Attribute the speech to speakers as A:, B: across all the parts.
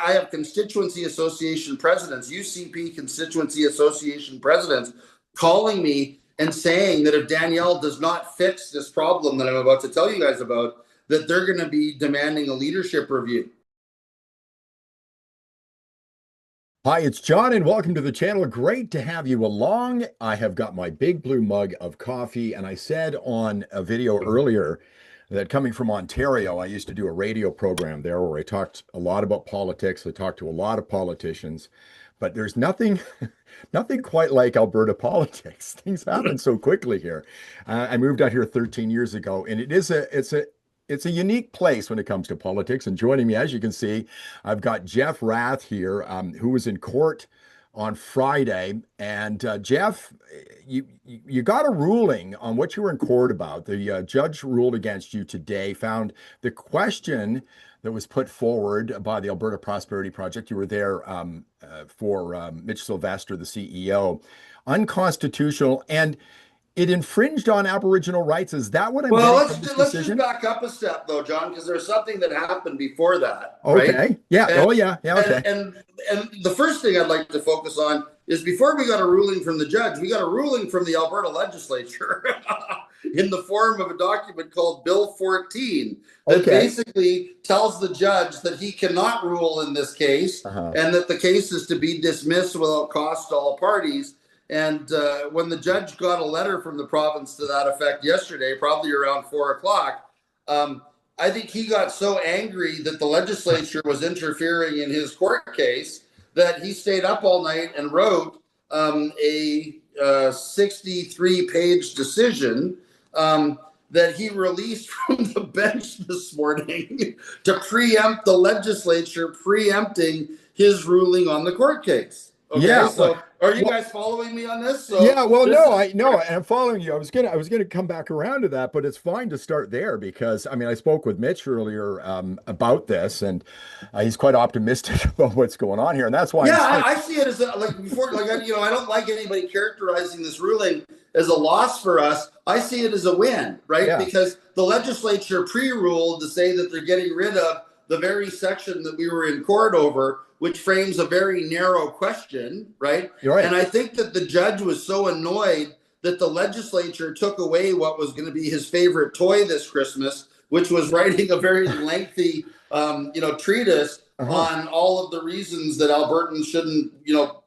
A: I have Constituency Association presidents, UCP Constituency Association presidents calling me and saying that if Danielle does not fix this problem that I'm about to tell you guys about, that they're going to be demanding a leadership review.
B: Hi, it's John, and welcome to the channel. Great to have you along. I have got my big blue mug of coffee, and I said on a video earlier that coming from Ontario, I used to do a radio program there where I talked a lot about politics. I talked to a lot of politicians, but there's nothing quite like Alberta politics. Things happen so quickly here. I moved out here 13 years ago, and it's a unique place when it comes to politics. And joining me, as you can see, I've got Jeff Rath here, who was in court on Friday. And Jeff, you got a ruling on what you were in court about. The judge ruled against you today, found the question that was put forward by the Alberta Prosperity Project. You were there for Mitch Sylvester, the CEO, unconstitutional, and it infringed on Aboriginal rights. Is that what I'm
A: Well, let's just back up a step, though, John, because there's something that happened before that.
B: Okay.
A: Right?
B: Yeah.
A: And,
B: Okay.
A: And the first thing I'd like to focus on is before we got a ruling from the judge, we got a ruling from the Alberta legislature in the form of a document called Bill 14 that basically tells the judge that he cannot rule in this case and that the case is to be dismissed without cost to all parties. And when the judge got a letter from the province to that effect yesterday, probably around 4 o'clock, I think he got so angry that the legislature was interfering in his court case that he stayed up all night and wrote a 63-page decision that he released from the bench this morning to preempt the legislature preempting his ruling on the court case. Okay,
B: yeah.
A: So are you guys following me on this? So
B: yeah. Well, no, I'm following you. I was gonna come back around to that, but it's fine to start there because I mean I spoke with Mitch earlier about this, and he's quite optimistic about what's going on here, and that's why.
A: Yeah, I see it as like before, like I don't like anybody characterizing this ruling as a loss for us. I see it as a win, right? Yeah. Because the legislature pre-ruled to say that they're getting rid of the very section that we were in court over, which frames a very narrow question, right?
B: You're right.
A: And I think that the judge was so annoyed that the legislature took away what was going to be his favorite toy this Christmas, which was writing a very lengthy, treatise on all of the reasons that Albertans shouldn't,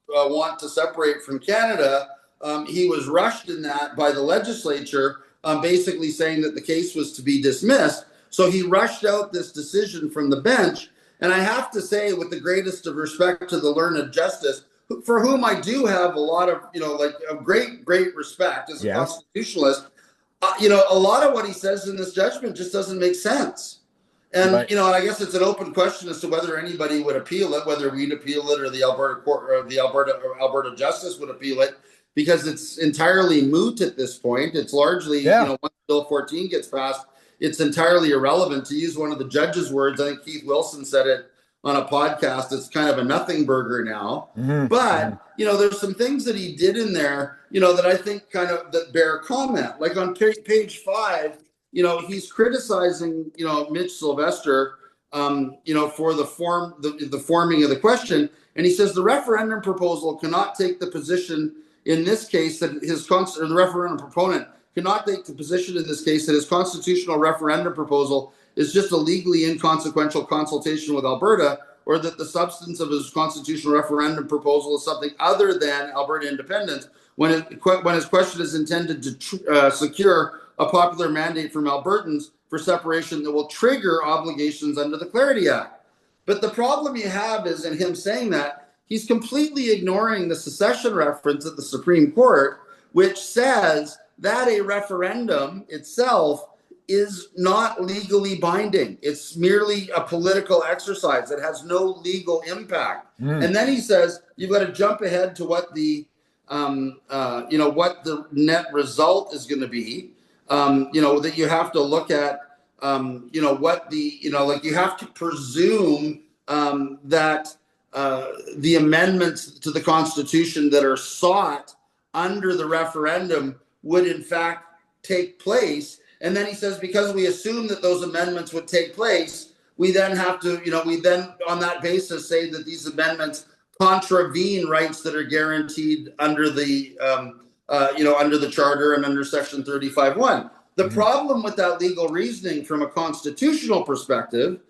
A: want to separate from Canada. He was rushed in that by the legislature, basically saying that the case was to be dismissed. So he rushed out this decision from the bench. And I have to say, with the greatest of respect to the learned justice, for whom I do have a lot of, a great respect as a constitutionalist, a lot of what he says in this judgment just doesn't make sense. And, and I guess it's an open question as to whether anybody would appeal it, whether we'd appeal it or the Alberta court or the Alberta Justice would appeal it, because it's entirely moot at this point. It's largely, once Bill 14 gets passed, it's entirely irrelevant. To use one of the judge's words, I think Keith Wilson said it on a podcast, it's kind of a nothing burger now. But, there's some things that he did in there, that I think that bear comment. Like on page 5, he's criticizing, Mitch Sylvester, for the forming of the question. And he says the referendum proposal cannot take the position in this case that the referendum proponent cannot take the position in this case that his constitutional referendum proposal is just a legally inconsequential consultation with Alberta, or that the substance of his constitutional referendum proposal is something other than Alberta independence when his question is intended to secure a popular mandate from Albertans for separation that will trigger obligations under the Clarity Act. But the problem you have is in him saying that, he's completely ignoring the secession reference at the Supreme Court, which says that a referendum itself is not legally binding. It's merely a political exercise. It has no legal impact. And then he says, you've got to jump ahead to what the, what the net result is going to be. That you have to look at, what the, you have to presume that the amendments to the Constitution that are sought under the referendum would in fact take place. And then he says, because we assume that those amendments would take place, we then have to, we then on that basis say that these amendments contravene rights that are guaranteed under the, under the charter and under section 35(1). The problem with that legal reasoning from a constitutional perspective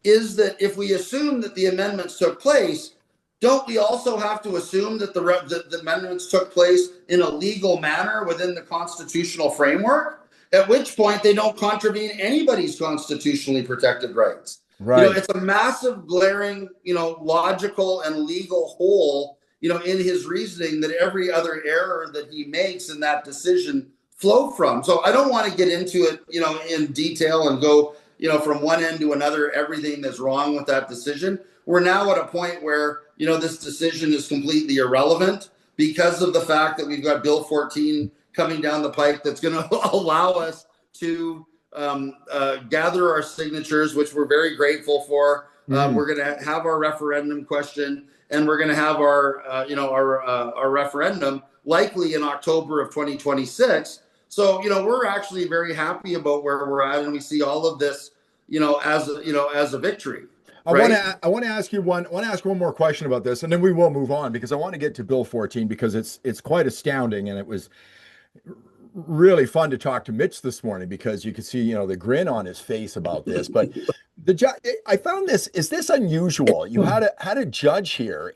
A: is that if we assume that the amendments took place, don't we also have to assume that the amendments took place in a legal manner within the constitutional framework? At which point they don't contravene anybody's constitutionally protected rights.
B: Right.
A: It's a massive, glaring, logical and legal hole, in his reasoning that every other error that he makes in that decision flow from. So I don't want to get into it, in detail and go, from one end to another, everything that's wrong with that decision. We're now at a point where, this decision is completely irrelevant because of the fact that we've got Bill 14 coming down the pike that's going to allow us to gather our signatures, which we're very grateful for. We're going to have our referendum question, and we're going to have our referendum likely in October of 2026. So, we're actually very happy about where we're at, and we see all of this, as a victory. Right?
B: I want to ask one more question about this, and then we will move on, because I want to get to Bill 14 because it's quite astounding, and it was really fun to talk to Mitch this morning because you could see, the grin on his face about this. But I found this, is this unusual? You had a judge here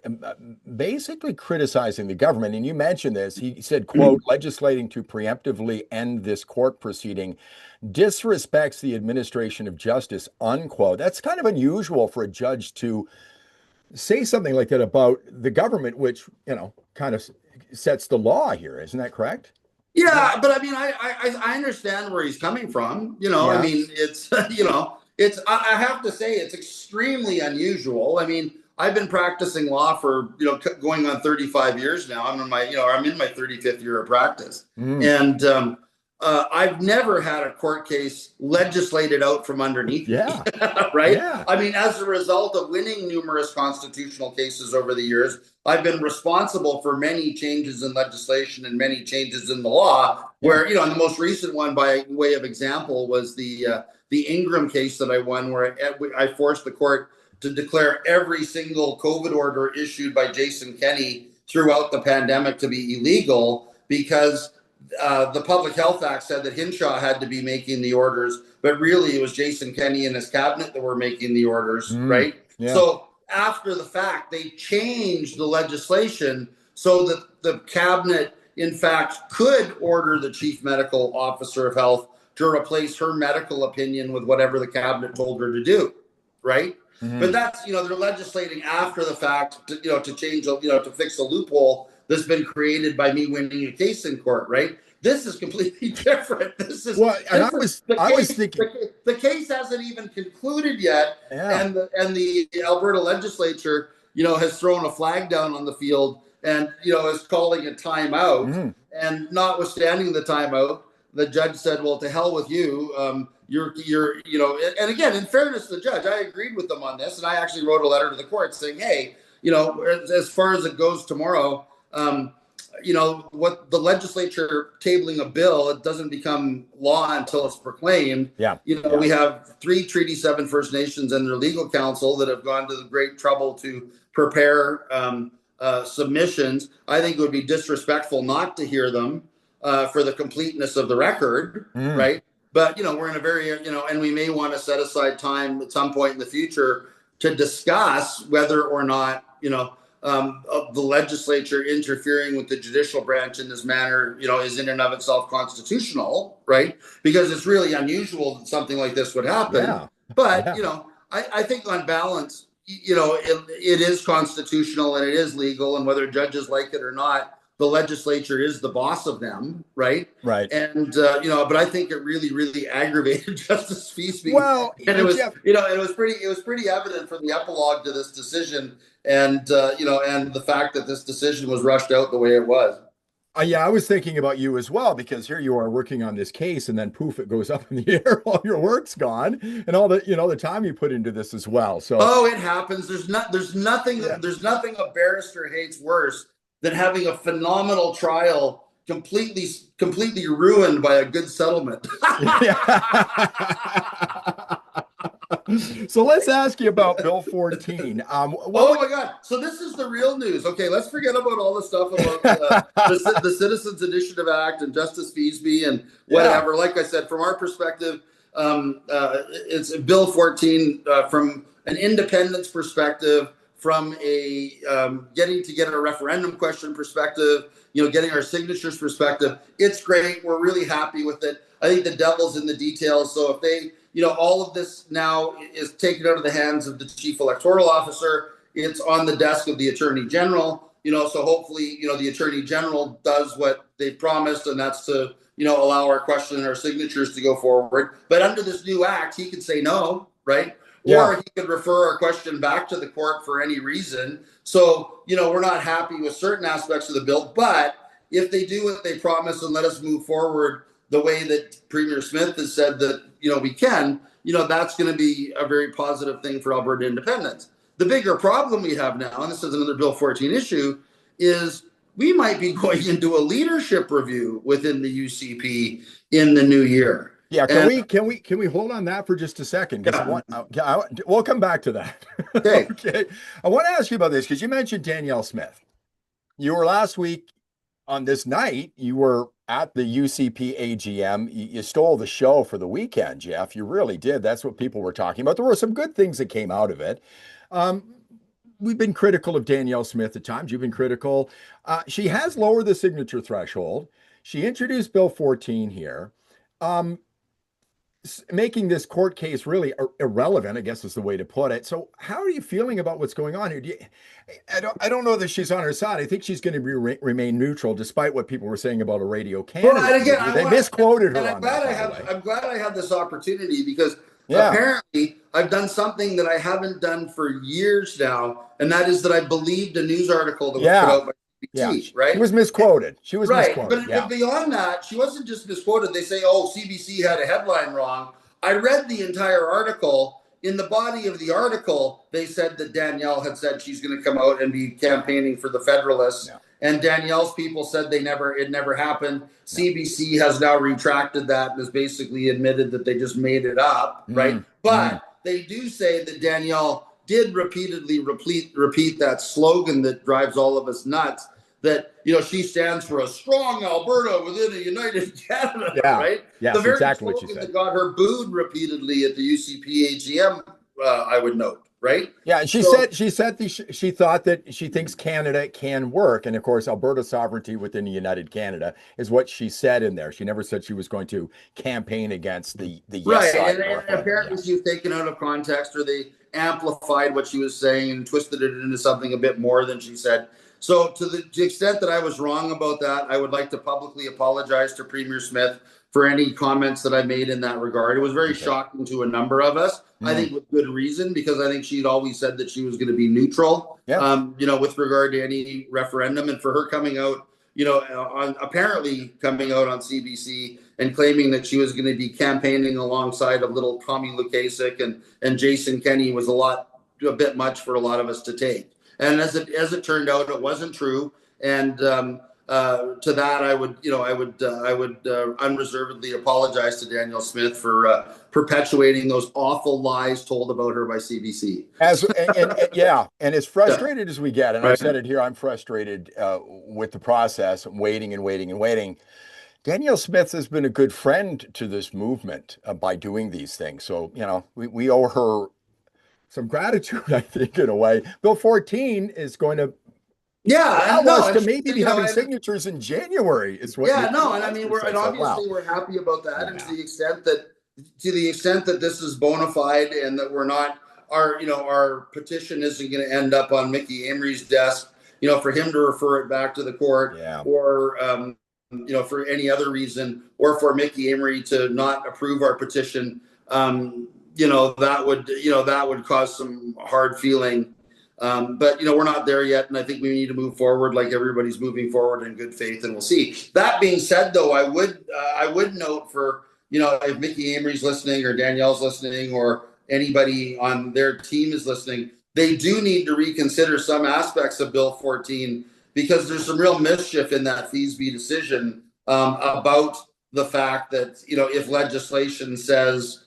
B: basically criticizing the government, and you mentioned this. He said, quote, legislating to preemptively end this court proceeding disrespects the administration of justice, unquote. That's kind of unusual for a judge to say something like that about the government, which, kind of sets the law here. Isn't that correct?
A: Yeah, but I mean, I understand where he's coming from. I mean, it's, I have to say it's extremely unusual. I mean, I've been practicing law for, going on 35 years now. I'm in my 35th year of practice. And I've never had a court case legislated out from underneath.
B: Yeah.
A: Right.
B: Yeah.
A: I mean, as a result of winning numerous constitutional cases over the years, I've been responsible for many changes in legislation and many changes in the law where, and the most recent one by way of example was the Ingram case that I won, where I forced the court to declare every single COVID order issued by Jason Kenney throughout the pandemic to be illegal because the Public Health Act said that Hinshaw had to be making the orders, but really it was Jason Kenney and his cabinet that were making the orders, right? Yeah. So after the fact, they changed the legislation so that the cabinet, in fact, could order the chief medical officer of health to replace her medical opinion with whatever the cabinet told her to do, right? But that's, they're legislating after the fact, to change, to fix a loophole that's been created by me winning a case in court, right? This is completely different. This is I was thinking the case hasn't even concluded yet, and the Alberta legislature, has thrown a flag down on the field and is calling a timeout. And notwithstanding the timeout, the judge said, "Well, to hell with you. You're and again, in fairness to the judge, I agreed with them on this, and I actually wrote a letter to the court saying, hey, as far as it goes tomorrow." What the legislature tabling a bill, it doesn't become law until it's proclaimed. We have 3 Treaty 7 First Nations and their legal counsel that have gone to the great trouble to prepare submissions. I think it would be disrespectful not to hear them for the completeness of the record, right? But, we're in a very, and we may want to set aside time at some point in the future to discuss whether or not, of the legislature interfering with the judicial branch in this manner, is in and of itself constitutional, right? Because it's really unusual that something like this would happen. Yeah. But, I think on balance, it is constitutional and it is legal, and whether judges like it or not, the legislature is the boss of them, right? Right. And but I think it really, really aggravated Justice Feasby. Well, and it was, it was pretty evident from the epilogue to this decision, and and the fact that this decision was rushed out the way it was.
B: Yeah, I was thinking about you as well, because here you are working on this case, and then poof, it goes up in the air. All your work's gone, and all the the time you put into this as well. So
A: it happens. There's nothing a barrister hates worse than having a phenomenal trial completely ruined by a good settlement.
B: So let's ask you about Bill 14.
A: Oh my God! So this is the real news. Okay, let's forget about all the stuff about the Citizens Initiative Act and Justice Feasby and
B: Yeah.
A: whatever. Like I said, from our perspective, it's Bill 14 from an independence perspective, from a getting to get a referendum question perspective, getting our signatures perspective. It's great. We're really happy with it. I think the devil's in the details. So if they, all of this now is taken out of the hands of the chief electoral officer. It's on the desk of the attorney general, so hopefully, the attorney general does what they promised, and that's to, allow our question and our signatures to go forward. But under this new act, he can say no, right?
B: Yeah.
A: Or he could refer our question back to the court for any reason. So, we're not happy with certain aspects of the bill, but if they do what they promise and let us move forward the way that Premier Smith has said that, we can, that's going to be a very positive thing for Alberta independence. The bigger problem we have now, and this is another Bill 14 issue, is we might be going into a leadership review within the UCP in the new year.
B: Yeah, can we hold on that for just a second? Because we'll come back to that.
A: Okay.
B: Okay. I want to ask you about this because you mentioned Danielle Smith. You were last week on this night. You were at the UCP AGM. You stole the show for the weekend, Jeff. You really did. That's what people were talking about. There were some good things that came out of it. We've been critical of Danielle Smith at times. You've been critical. She has lowered the signature threshold. She introduced Bill 14 here. Making this court case really irrelevant, I guess is the way to put it. So how are you feeling about what's going on here? I don't know that she's on her side. I think she's going to remain neutral, despite what people were saying about a radio candidate.
A: Well, again,
B: they misquoted her
A: on that. I'm glad I had this opportunity because apparently I've done something that I haven't done for years now, and that is that I believed a news article that was put out by CBC, right?
B: She was misquoted. She was misquoted.
A: But beyond that, she wasn't just misquoted. They say, oh, CBC had a headline wrong. I read the entire article. In the body of the article, they said that Danielle had said she's going to come out and be campaigning for the Federalists. Yeah. And Danielle's people said it never happened. Yeah. CBC has now retracted that and has basically admitted that they just made it up, right? But they do say that Danielle did repeatedly repeat that slogan that drives all of us nuts, that, she stands for a strong Alberta within a united Canada, right?
B: Yeah,
A: the very
B: exactly what
A: slogan
B: you said.
A: that got her booed repeatedly at the UCP AGM, I would note, right?
B: Yeah, and she said she thought that she thinks Canada can work, and of course, Alberta sovereignty within the United Canada is what she said in there. She never said she was going to campaign against the yes side.
A: And apparently she was taken out of context, or they amplified what she was saying and twisted it into something a bit more than she said. So to the extent that I was wrong about that, I would like to publicly apologize to Premier Smith for any comments that I made in that regard. It was very shocking to a number of us. I think with good reason, because I think she'd always said that she was going to be neutral, with regard to any referendum. And for her coming out, apparently coming out on CBC and claiming that she was going to be campaigning alongside of little Tommy Lukasik and Jason Kenney was a bit much for a lot of us to take. And as it turned out, it wasn't true. And to that, I would unreservedly apologize to Danielle Smith for perpetuating those awful lies told about her by CBC.
B: And as frustrated as we get, and I've said it here, I'm frustrated with the process, waiting and waiting and waiting. Danielle Smith has been a good friend to this movement by doing these things. So, we owe her some gratitude, I think, in a way. Bill 14 is going to allow us to maybe be having signatures in January. Is what
A: and I mean, we're happy about that, and to the extent that this is bona fide and that we're not our petition isn't going to end up on Mickey Amory's desk, for him to refer it back to the court, or for any other reason, or for Mickey Amory to not approve our petition. That would cause some hard feeling. But we're not there yet, and I think we need to move forward like everybody's moving forward in good faith, and we'll see. That being said, though, I would note for if Mickey Amory's listening, or Danielle's listening, or anybody on their team is listening, they do need to reconsider some aspects of Bill 14, because there's some real mischief in that Feasby decision about the fact that if legislation says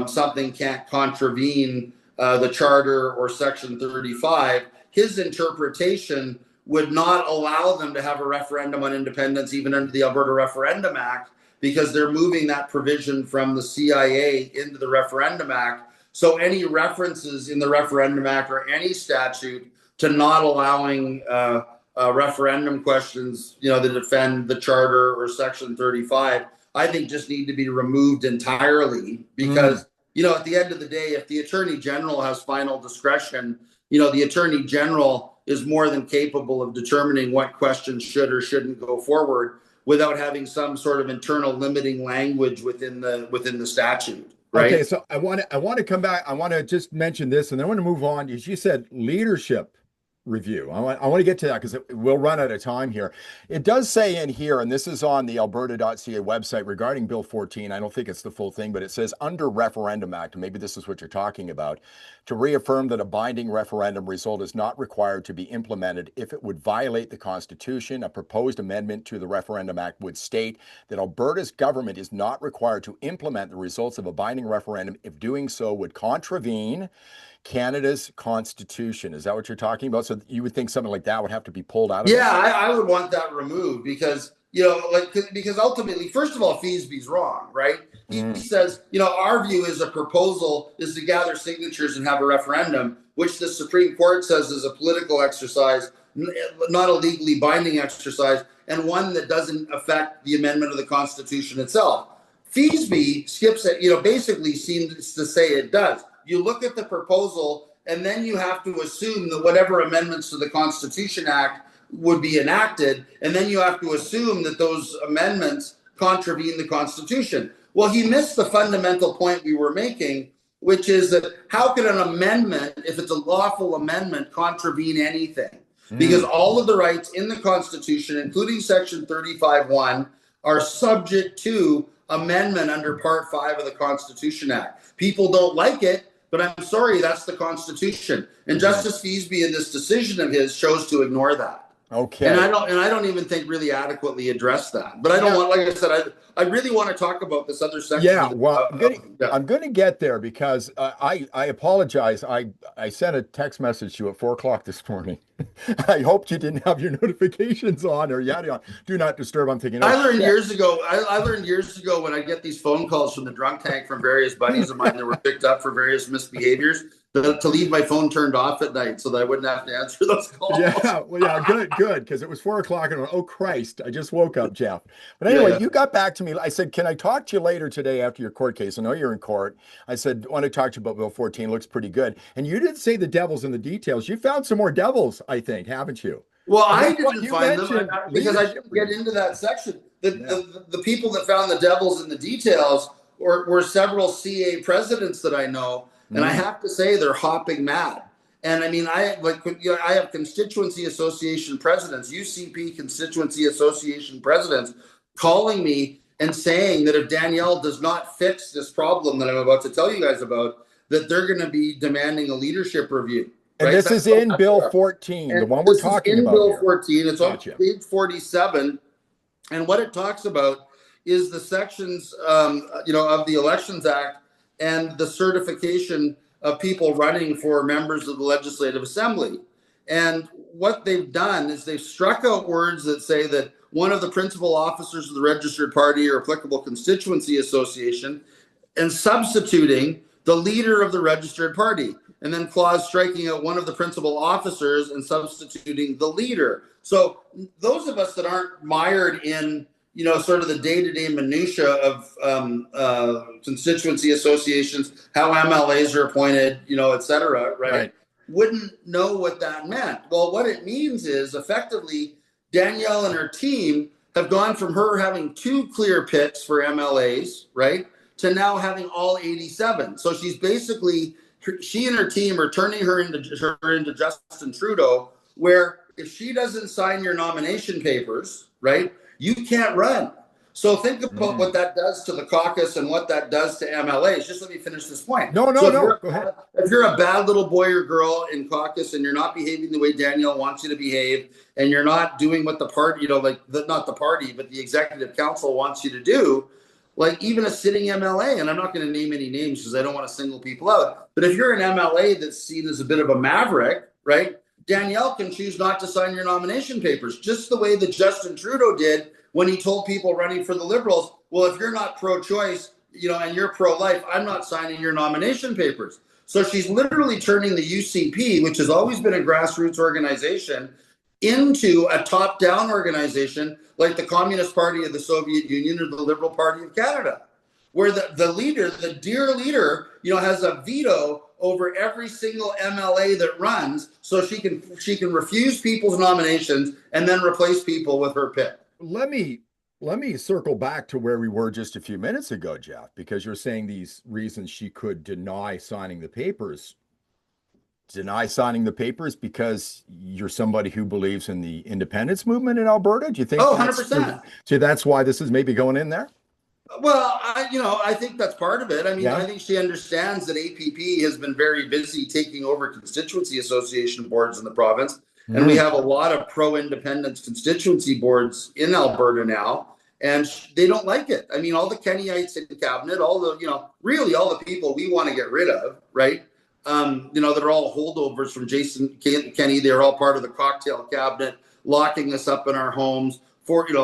A: something can't contravene the charter or section 35, his interpretation would not allow them to have a referendum on independence even under the Alberta Referendum Act, because they're moving that provision from the CIA into the Referendum Act. So any references in the Referendum Act or any statute to not allowing referendum questions, that defend the charter or section 35, I think just need to be removed entirely, because, at the end of the day, if the Attorney General has final discretion, the Attorney General is more than capable of determining what questions should or shouldn't go forward without having some sort of internal limiting language within the statute. Right?
B: Okay, so I want to come back. I want to just mention this, and then I want to move on. As you said, leadership review. I want to get to that because we'll run out of time here. It does say in here, and this is on the alberta.ca website regarding Bill 14. I don't think it's the full thing, but it says under Referendum Act, and maybe this is what you're talking about, to reaffirm that a binding referendum result is not required to be implemented if it would violate the Constitution. A proposed amendment to the Referendum Act would state that Alberta's government is not required to implement the results of a binding referendum if doing so would contravene Canada's Constitution. Is that what you're talking about? So you would think something like that would have to be pulled out of
A: it? I would want that removed because, because ultimately, first of all, Feasby's wrong, right? He says, our view is a proposal is to gather signatures and have a referendum, which the Supreme Court says is a political exercise, not a legally binding exercise, and one that doesn't affect the amendment of the Constitution itself. Feasby skips it, basically seems to say it does. You look at the proposal, and then you have to assume that whatever amendments to the Constitution Act would be enacted, and then you have to assume that those amendments contravene the Constitution. Well, he missed the fundamental point we were making, which is that how can an amendment, if it's a lawful amendment, contravene anything? Because all of the rights in the Constitution, including Section 35(1), are subject to amendment under Part 5 of the Constitution Act. People don't like it, but I'm sorry, that's the Constitution. And Justice Feasby in this decision of his chose to ignore that.
B: Okay.
A: And I don't even think really adequately address that. But I don't want, like I said, I really want to talk about this other section.
B: Yeah, well, I'm going to get there because I apologize. I sent a text message to you at 4:00 this morning. I hoped you didn't have your notifications on or yada. Do not disturb. I'm thinking.
A: I learned years ago. I learned years ago when I get these phone calls from the drunk tank from various buddies of mine that were picked up for various misbehaviors, to leave my phone turned off at night so that I wouldn't have to answer those calls.
B: Yeah, well, yeah, good, because it was 4:00 and I went, oh Christ, I just woke up, Jeff. But anyway, you got back to me. I said, can I talk to you later today after your court case? I know you're in court. I said, I want to talk to you about Bill 14. Looks pretty good. And you didn't say the devil's in the details. You found some more devils, I think, haven't you?
A: Well, I didn't find them because I didn't get into that section. The people that found the devils in the details were several CA presidents that I know. And I have to say they're hopping mad. And I mean, I have Constituency Association presidents, UCP Constituency Association presidents calling me and saying that if Danielle does not fix this problem that I'm about to tell you guys about, that they're going to be demanding a leadership review.
B: And this is in Bill 14, the one we're talking about.
A: Bill 14, it's on page 47. And what it talks about is the sections, of the Elections Act and the certification of people running for members of the Legislative Assembly. And what they've done is they've struck out words that say that one of the principal officers of the registered party or applicable constituency association, and substituting the leader of the registered party. And then clause striking out one of the principal officers and substituting the leader. So those of us that aren't mired in sort of the day-to-day minutia of constituency associations, how MLAs are appointed, et cetera, right? Wouldn't know what that meant. Well, what it means is effectively Danielle and her team have gone from her having 2 clear picks for MLAs, right, to now having all 87. So she's basically, she and her team are turning her into Justin Trudeau, where if she doesn't sign your nomination papers, right, you can't run. So think about what that does to the caucus and what that does to MLAs. Just let me finish this point.
B: No. Go ahead.
A: If you're a bad little boy or girl in caucus and you're not behaving the way Danielle wants you to behave, and you're not doing what the party, not the party, but the executive council wants you to do, like even a sitting MLA, and I'm not going to name any names because I don't want to single people out, but if you're an MLA that's seen as a bit of a maverick, right? Danielle can choose not to sign your nomination papers, just the way that Justin Trudeau did when he told people running for the Liberals, well, if you're not pro-choice, and you're pro-life, I'm not signing your nomination papers. So she's literally turning the UCP, which has always been a grassroots organization, into a top-down organization like the Communist Party of the Soviet Union or the Liberal Party of Canada, where the leader, the dear leader, has a veto over every single MLA that runs, so she can refuse people's nominations and then replace people with her pick.
B: Let me circle back to where we were just a few minutes ago, Jeff, because you're saying these reasons she could deny signing the papers. Deny signing the papers because you're somebody who believes in the independence movement in Alberta? Do you think?
A: 100%.
B: So that's why this is maybe going in there?
A: Well, I think that's part of it. I mean, I think she understands that APP has been very busy taking over constituency association boards in the province. And we have a lot of pro-independence constituency boards in Alberta now, and they don't like it. I mean, all the Kennyites in the cabinet, all the, really all the people we want to get rid of, right? That are all holdovers from Jason Kenney. They're all part of the cocktail cabinet, locking us up in our homes, forcing,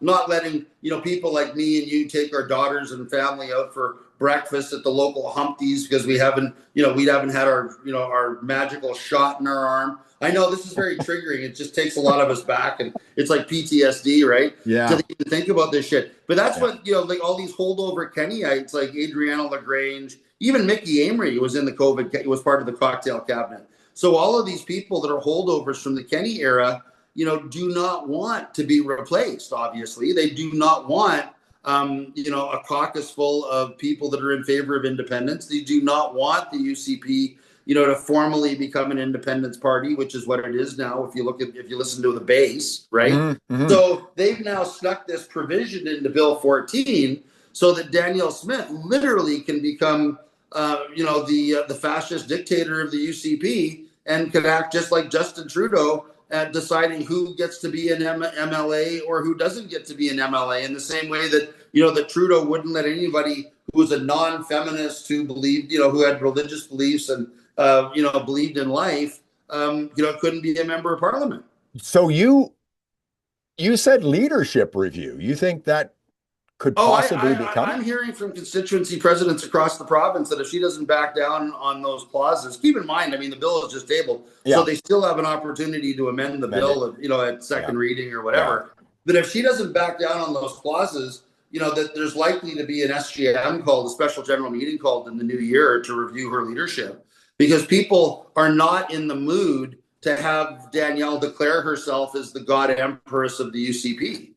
A: not letting, people like me and you take our daughters and family out for breakfast at the local Humpties because we haven't had our magical shot in our arm. I know this is very triggering. It just takes a lot of us back, and it's like PTSD, right?
B: Yeah.
A: To even think about this shit. But that's what, like all these holdover Kennyites, like Adriana LaGrange, even Mickey Amory was in the COVID, was part of the cocktail cabinet. So all of these people that are holdovers from the Kenney era, do not want to be replaced. Obviously, they do not want, a caucus full of people that are in favor of independence. They do not want the UCP, to formally become an independence party, which is what it is now. If you listen to the base, right? Mm-hmm. So they've now snuck this provision into Bill 14 so that Danielle Smith literally can become, the fascist dictator of the UCP and can act just like Justin Trudeau at deciding who gets to be an MLA or who doesn't get to be an MLA, in the same way that, that Trudeau wouldn't let anybody who was a non-feminist, who believed, who had religious beliefs and, believed in life, couldn't be a member of parliament.
B: So you said leadership review. You think that could possibly become?
A: I'm hearing from constituency presidents across the province that if she doesn't back down on those clauses, keep in mind, I mean, the bill is just tabled, so they still have an opportunity to amend the bill, at second reading or whatever. But if she doesn't back down on those clauses, that there's likely to be an SGM called, a special general meeting called in the new year to review her leadership, because people are not in the mood to have Danielle declare herself as the God Empress of the UCP.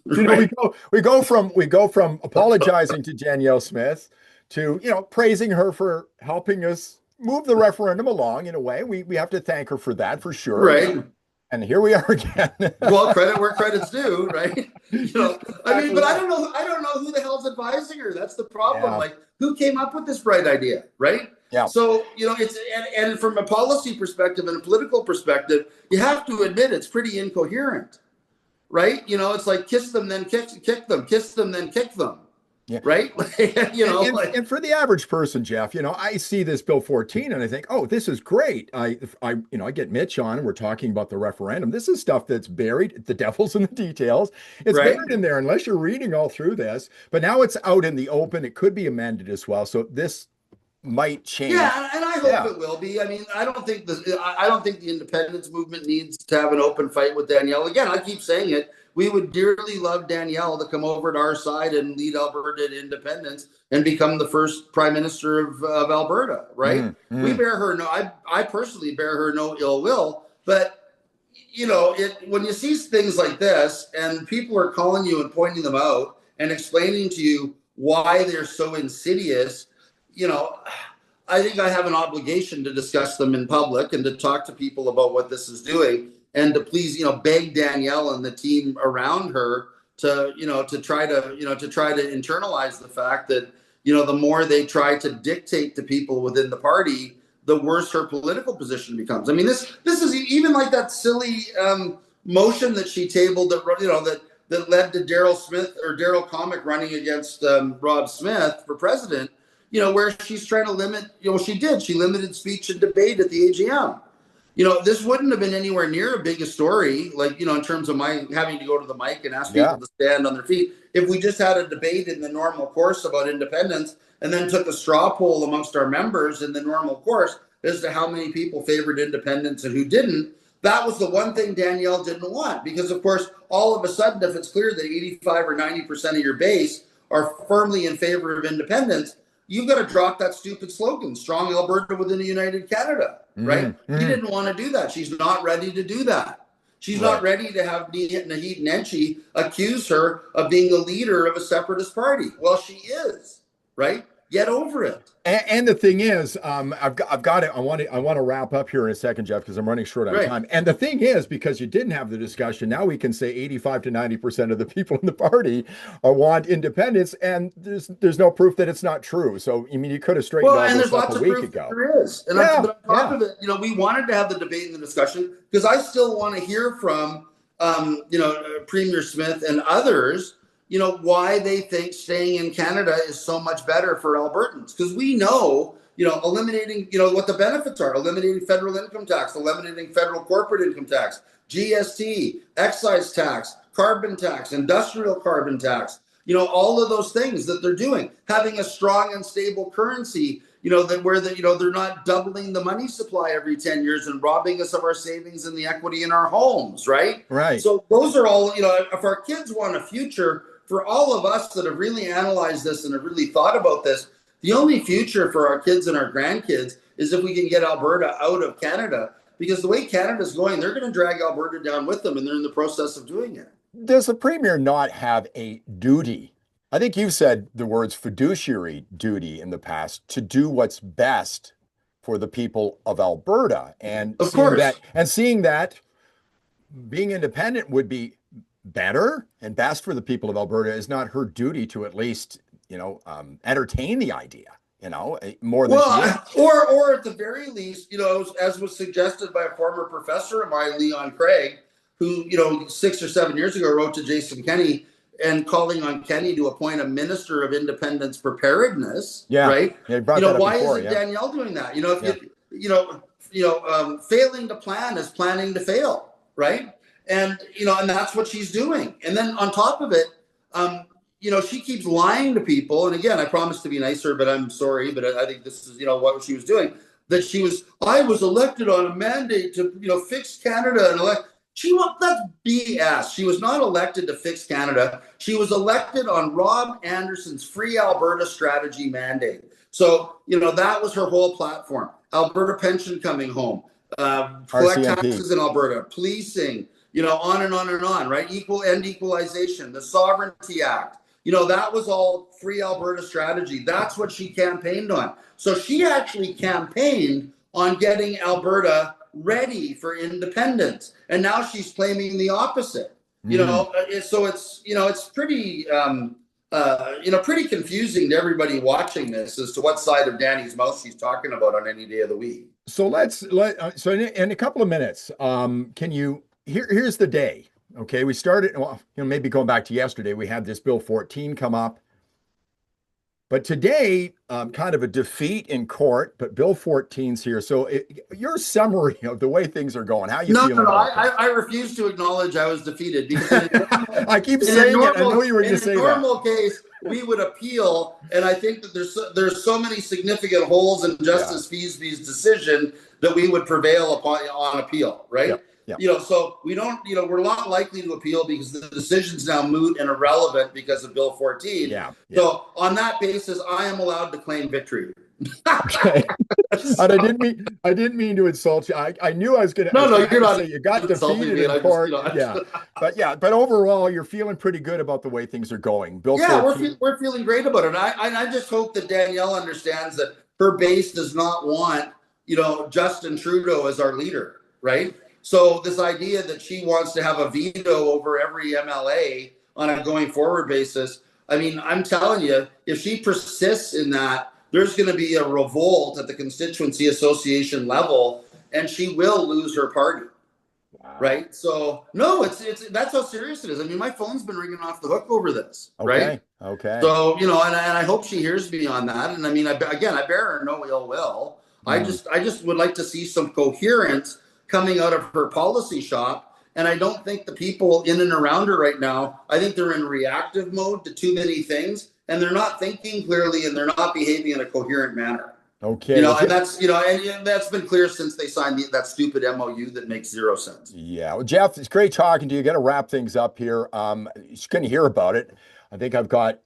B: Right. We go from apologizing to Danielle Smith to praising her for helping us move the referendum along in a way. We have to thank her for that, for sure.
A: Right.
B: And here we are again.
A: Well, credit where credit's due, right? But I don't know who the hell's advising her. That's the problem. Yeah. Like, who came up with this bright idea, right?
B: Yeah.
A: So, it's and from a policy perspective and a political perspective, you have to admit it's pretty incoherent. Right? It's like kiss them, then kick them, kiss them, then kick them. Yeah. Right?
B: And for the average person, Jeff, I see this Bill 14 and I think, oh, this is great. I get Mitch on and we're talking about the referendum. This is stuff that's buried. The devil's in the details. It's buried in there unless you're reading all through this. But now it's out in the open. It could be amended as well. So this might change.
A: Yeah, and I hope it will be. I mean, I don't think the independence movement needs to have an open fight with Danielle. Again, I keep saying it. We would dearly love Danielle to come over to our side and lead Alberta to independence and become the first prime minister of Alberta, right? We bear her I personally bear her no ill will, but when you see things like this and people are calling you and pointing them out and explaining to you why they're so insidious, I think I have an obligation to discuss them in public and to talk to people about what this is doing, and to please, beg Danielle and the team around her to try to internalize the fact that, the more they try to dictate to people within the party, the worse her political position becomes. I mean, this is even like that silly motion that she tabled that that led to Daryl Comic running against Rob Smith for president, where she's trying to limit, she limited speech and debate at the AGM. This wouldn't have been anywhere near a big a story, like, in terms of my having to go to the mic and ask people to stand on their feet, if we just had a debate in the normal course about independence and then took a straw poll amongst our members in the normal course as to how many people favored independence and who didn't. That was the one thing Danielle didn't want, because, of course, all of a sudden, if it's clear that 85 or 90% of your base are firmly in favor of independence, you've got to drop that stupid slogan, strong Alberta within a united Canada, right? He didn't want to do that. She's not ready to do that. She's not ready to have Naheed Nenshi accuse her of being a leader of a separatist party. Well, she is, right? Get over it.
B: And the thing is, I've got it. I want to wrap up here in a second, Jeff, because I'm running short on time. And the thing is, because you didn't have the discussion, now we can say 85 to 90% of the people in the party want independence, and there's no proof that it's not true. So, I mean, you could have straightened all this up a week ago.
A: There is. And on top of it, we wanted to have the debate and the discussion, because I still want to hear from, Premier Smith and others, why they think staying in Canada is so much better for Albertans. Because we know, eliminating, what the benefits are, eliminating federal income tax, eliminating federal corporate income tax, GST, excise tax, carbon tax, industrial carbon tax, all of those things that they're doing, having a strong and stable currency, they're not doubling the money supply every 10 years and robbing us of our savings and the equity in our homes, right?
B: Right.
A: So those are all, if our kids want a future, for all of us that have really analyzed this and have really thought about this, the only future for our kids and our grandkids is if we can get Alberta out of Canada, because the way Canada's going, they're going to drag Alberta down with them, and they're in the process of doing it.
B: Does the Premier not have a duty? I think you've said the words fiduciary duty in the past, to do what's best for the people of Alberta. And seeing that being independent would be better and best for the people of Alberta, is not her duty to at least, entertain the idea, more than
A: or at the very least, as was suggested by a former professor of mine, Leon Craig, who, 6 or 7 years ago wrote to Jason Kenney and calling on Kenney to appoint a minister of independence preparedness. Right.
B: Yeah,
A: why isn't Danielle doing that? Failing to plan is planning to fail. Right. And, and that's what she's doing. And then on top of it, she keeps lying to people. And again, I promised to be nicer, but I'm sorry. But I think this is, what she was doing, that I was elected on a mandate to, fix Canada and elect. That's BS. She was not elected to fix Canada. She was elected on Rob Anderson's Free Alberta strategy mandate. So, that was her whole platform. Alberta pension coming home, collect taxes in Alberta, policing, on and on and on, right? Equalization, the Sovereignty Act. That was all Free Alberta strategy. That's what she campaigned on. So she actually campaigned on getting Alberta ready for independence. And now she's claiming the opposite. So it's pretty, pretty confusing to everybody watching this as to what side of Danny's mouth she's talking about on any day of the week.
B: So so in a couple of minutes, here's the day. Okay, we started, maybe going back to yesterday, we had this Bill 14 come up. But today, kind of a defeat in court, but Bill 14's here. So your summary of the way things are going, how you feeling?
A: I refuse to acknowledge I was defeated. Because
B: I keep saying it. I know you were going to say that. In a normal
A: case, we would appeal. And I think that there's so many significant holes in Justice Feasby's decision that we would prevail upon on appeal, right? Yep. Yep. So we don't, we're not likely to appeal because the decision's now moot and irrelevant because of Bill 14.
B: Yeah.
A: So on that basis, I am allowed to claim victory.
B: Okay. And I didn't mean to insult you. I knew I was going to.
A: No, you're not.
B: Say you got defeated in court. But overall, you're feeling pretty good about the way things are going. Bill 14.
A: We're feeling great about it. I just hope that Danielle understands that her base does not want, Justin Trudeau as our leader, right? So this idea that she wants to have a veto over every MLA on a going forward basis, I mean, I'm telling you, if she persists in that, there's going to be a revolt at the Constituency Association level, and she will lose her party. Right. So no, it's that's how serious it is. I mean, my phone's been ringing off the hook over this. Right.
B: Okay. Okay.
A: So, and I hope she hears me on that. And I mean, again, I bear her no ill will.
B: Mm.
A: I just would like to see some coherence coming out of her policy shop. And I don't think the people in and around her right now, I think they're in reactive mode to too many things, and they're not thinking clearly, and they're not behaving in a coherent manner.
B: Okay.
A: And that's, and that's been clear since they signed that stupid MOU that makes zero sense.
B: Yeah. Well, Jeff, it's great talking to you. Got to wrap things up here. You're going to hear about it. I think I've got,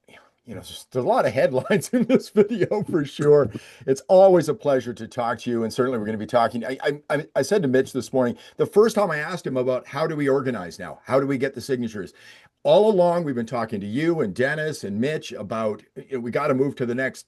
B: there's a lot of headlines in this video for sure. It's always a pleasure to talk to you. And certainly we're going to be talking. I said to Mitch this morning, the first time I asked him about how do we organize now? How do we get the signatures? All along, we've been talking to you and Dennis and Mitch about, we got to move to the next.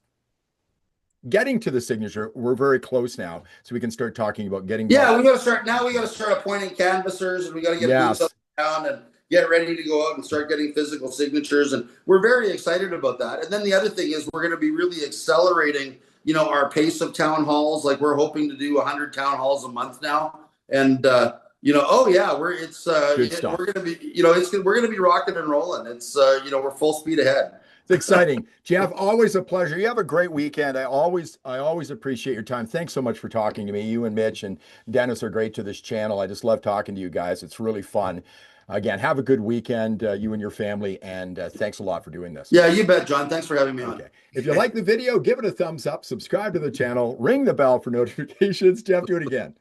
B: Getting to the signature, we're very close now, so we can start talking about getting.
A: Yeah, we got to start now. We got to start appointing canvassers, and we got to get boots up and down and get ready to go out and start getting physical signatures. And we're very excited about that. And then the other thing is we're going to be really accelerating, our pace of town halls. Like we're hoping to do 100 town halls a month now. And oh yeah, we're going to be, we're going to be rocking and rolling. It's we're full speed ahead.
B: It's exciting. Jeff, always a pleasure. You have a great weekend. I always appreciate your time. Thanks so much for talking to me. You and Mitch and Dennis are great to this channel. I just love talking to you guys. It's really fun. Again, have a good weekend, you and your family, and thanks a lot for doing this.
A: Yeah, you bet, John. Thanks for having me on.
B: Okay. If you like the video, give it a thumbs up, subscribe to the channel, ring the bell for notifications. Jeff, do it again.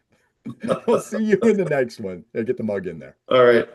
B: We'll see you in the next one. Get the mug in there.
A: All right.